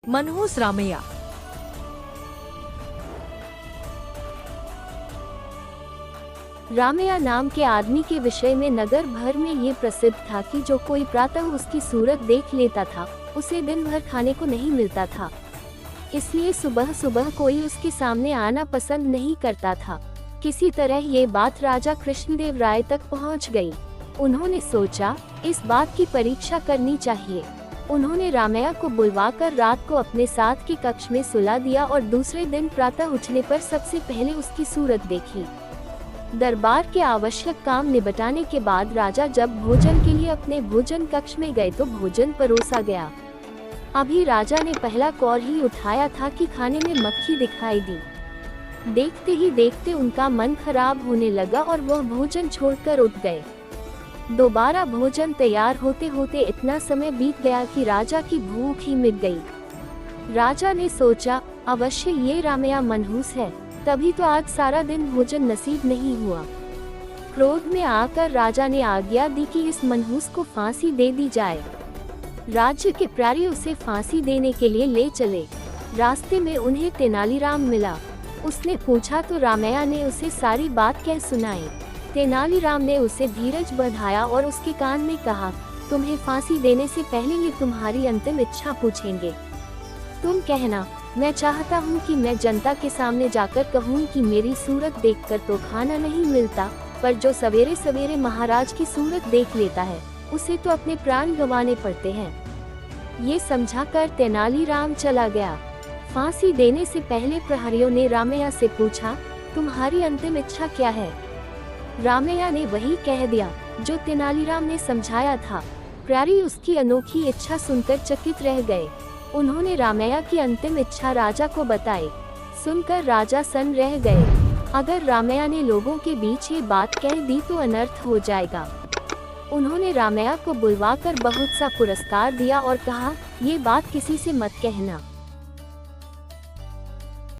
मनहूस रामैया। रामैया नाम के आदमी के विषय में नगर भर में ये प्रसिद्ध था कि जो कोई प्रातः उसकी सूरत देख लेता था उसे दिन भर खाने को नहीं मिलता था। इसलिए सुबह सुबह कोई उसके सामने आना पसंद नहीं करता था। किसी तरह ये बात राजा कृष्णदेव राय तक पहुंच गई। उन्होंने सोचा इस बात की परीक्षा करनी चाहिए। उन्होंने रामैया को बुलवाकर रात को अपने साथ के कक्ष में सुला दिया और दूसरे दिन प्रातः उठने पर सबसे पहले उसकी सूरत देखी। दरबार के आवश्यक काम निपटाने के बाद राजा जब भोजन के लिए अपने भोजन कक्ष में गए तो भोजन परोसा गया। अभी राजा ने पहला कौर ही उठाया था कि खाने में मक्खी दिखाई दी। देखते ही देखते उनका मन खराब होने लगा और वह भोजन छोड़कर उठ गए। दोबारा भोजन तैयार होते होते इतना समय बीत गया कि राजा की भूख ही मिट गई। राजा ने सोचा अवश्य ये रामैया मनहूस है, तभी तो आज सारा दिन भोजन नसीब नहीं हुआ। क्रोध में आकर राजा ने आज्ञा दी कि इस मनहूस को फांसी दे दी जाए। राज्य के प्रहरी उसे फांसी देने के लिए ले चले। रास्ते में उन्हें तेनालीराम मिला। उसने पूछा तो रामैया ने उसे सारी बात कह सुनाई। तेनालीराम ने उसे धीरज बंधाया और उसके कान में कहा, तुम्हें फांसी देने से पहले ये तुम्हारी अंतिम इच्छा पूछेंगे। तुम कहना, मैं चाहता हूँ कि मैं जनता के सामने जाकर कहूँ कि मेरी सूरत देखकर तो खाना नहीं मिलता, पर जो सवेरे सवेरे महाराज की सूरत देख लेता है उसे तो अपने प्राण गंवाने पड़ते हैं। ये समझाकर तेनालीराम चला गया। फांसी देने से पहले प्रहरियों ने रामैया से पूछा, तुम्हारी अंतिम इच्छा क्या है? रामैया ने वही कह दिया जो तेनालीराम ने समझाया था। प्रहरी उसकी अनोखी इच्छा सुनकर चकित रह गए। उन्होंने रामैया की अंतिम इच्छा राजा को बताई। सुनकर राजा सन्न रह गए। अगर रामैया ने लोगों के बीच ये बात कह दी तो अनर्थ हो जाएगा। उन्होंने रामैया को बुलवाकर बहुत सा पुरस्कार दिया और कहा, ये बात किसी से मत कहना।